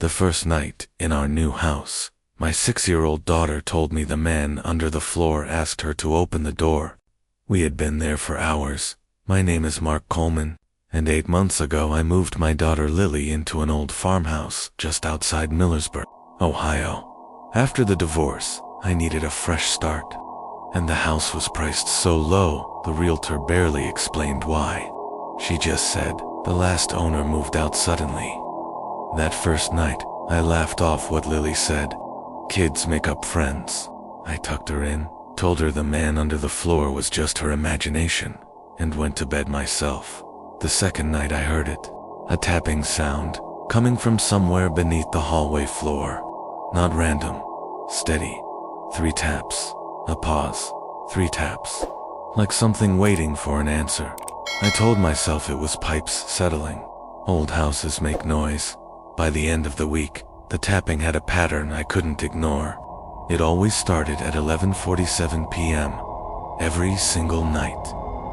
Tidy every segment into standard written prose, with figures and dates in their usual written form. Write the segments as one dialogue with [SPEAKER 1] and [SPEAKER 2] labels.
[SPEAKER 1] The first night in our new house, my 6-year-old daughter told me the man under the floor asked her to open the door. We had been there for hours. My name is Mark Coleman, and 8 months ago I moved my daughter Lily into an old farmhouse just outside Millersburg, Ohio. After the divorce, I needed a fresh start, and the house was priced so low, the realtor barely explained why. She just said, the last owner moved out suddenly. That first night, I laughed off what Lily said. Kids make up friends. I tucked her in, told her the man under the floor was just her imagination, and went to bed myself. The second night I heard it, a tapping sound, coming from somewhere beneath the hallway floor. Not random, steady. 3 taps, a pause, 3 taps. Like something waiting for an answer. I told myself it was pipes settling. Old houses make noise. By the end of the week, the tapping had a pattern I couldn't ignore. It always started at 11:47 p.m. every single night,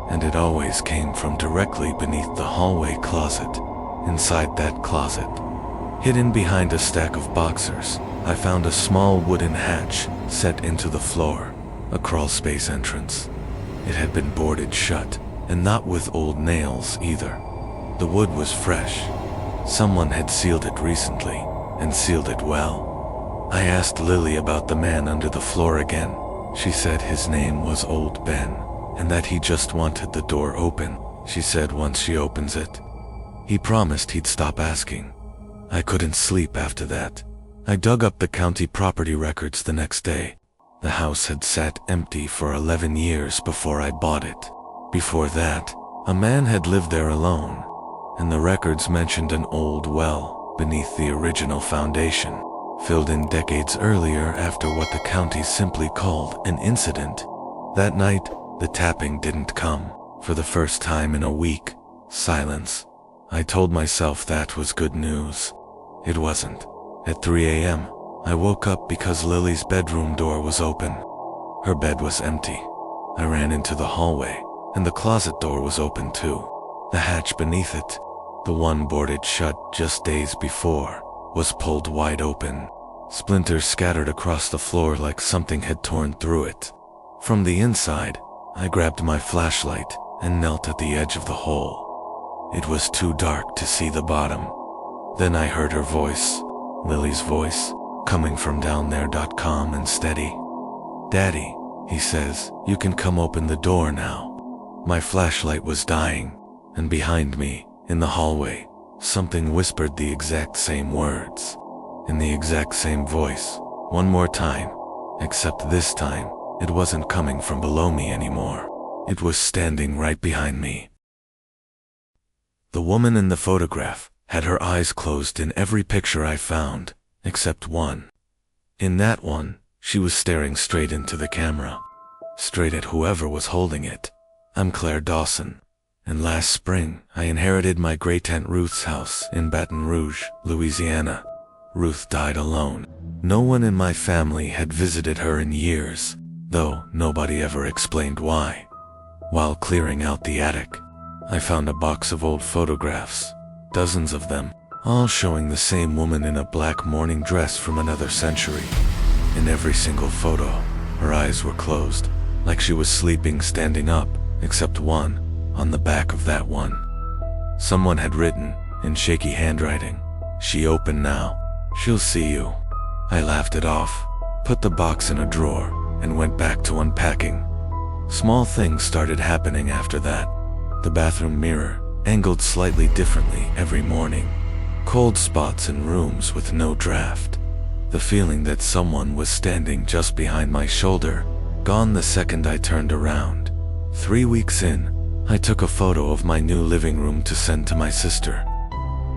[SPEAKER 1] and it always came from directly beneath the hallway closet. Inside that closet, hidden behind a stack of boxers, I found a small wooden hatch set into the floor, a crawl space entrance. It had been boarded shut, and not with old nails either. The wood was fresh. Someone had sealed it recently, and sealed it well. I asked Lily about the man under the floor again. She said his name was Old Ben, and that he just wanted the door open. She said once she opens it, he promised he'd stop asking. I couldn't sleep after that. I dug up the county property records the next day. The house had sat empty for 11 years before I bought it. Before that, a man had lived there alone, and the records mentioned an old well beneath the original foundation, filled in decades earlier after what the county simply called an incident. That night, the tapping didn't come. For the first time in a week, silence. I told myself that was good news. It wasn't. At 3 a.m., I woke up because Lily's bedroom door was open. Her bed was empty. I ran into the hallway, and the closet door was open too. The hatch beneath it, the one boarded shut just days before, was pulled wide open. Splinters scattered across the floor like something had torn through it. From the inside, I grabbed my flashlight and knelt at the edge of the hole. It was too dark to see the bottom. Then I heard her voice, Lily's voice, coming from down there, calm and steady. "Daddy," he says, "you can come open the door now." My flashlight was dying, and behind me, in the hallway, something whispered the exact same words, in the exact same voice, one more time, except this time, it wasn't coming from below me anymore. It was standing right behind me. The woman in the photograph had her eyes closed in every picture I found, except one. In that one, she was staring straight into the camera, straight at whoever was holding it. I'm Claire Dawson, and last spring I inherited my great-aunt Ruth's house in Baton Rouge, Louisiana. Ruth died alone. No one in my family had visited her in years, though nobody ever explained why. While clearing out the attic, I found a box of old photographs, dozens of them, all showing the same woman in a black morning dress from another century. In every single photo, her eyes were closed, like she was sleeping standing up, except one, on the back of that one. Someone had written, in shaky handwriting, "She open now. She'll see you." I laughed it off, put the box in a drawer, and went back to unpacking. Small things started happening after that. The bathroom mirror, angled slightly differently every morning. Cold spots in rooms with no draft. The feeling that someone was standing just behind my shoulder, gone the second I turned around. 3 weeks in, I took a photo of my new living room to send to my sister.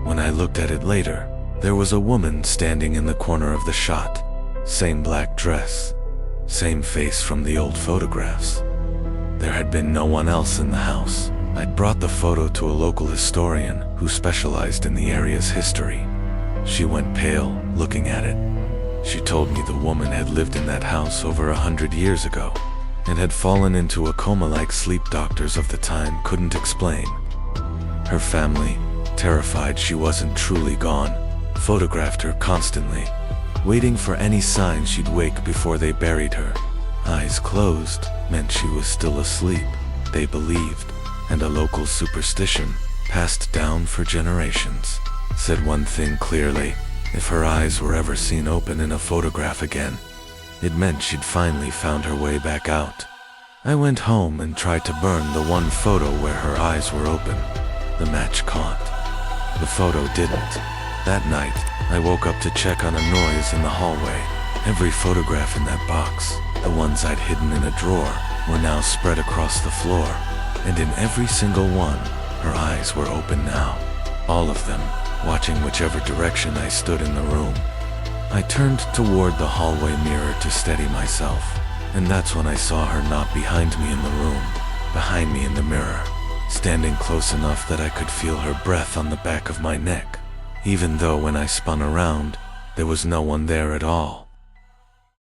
[SPEAKER 1] When I looked at it later, there was a woman standing in the corner of the shot. Same black dress, same face from the old photographs. There had been no one else in the house. I'd brought the photo to a local historian who specialized in the area's history. She went pale, looking at it. She told me the woman had lived in that house over 100 years ago, and had fallen into a coma like sleep doctors of the time couldn't explain. Her family, terrified she wasn't truly gone, photographed her constantly, waiting for any sign she'd wake before they buried her. Eyes closed meant she was still asleep, they believed, and a local superstition, passed down for generations, said one thing clearly: if her eyes were ever seen open in a photograph again, it meant she'd finally found her way back out. I went home and tried to burn the one photo where her eyes were open. The match caught. The photo didn't. That night, I woke up to check on a noise in the hallway. Every photograph in that box, the ones I'd hidden in a drawer, were now spread across the floor, and in every single one, her eyes were open now. All of them, watching whichever direction I stood in the room. I turned toward the hallway mirror to steady myself, and that's when I saw her not behind me in the room, behind me in the mirror, standing close enough that I could feel her breath on the back of my neck, even though when I spun around, there was no one there at all.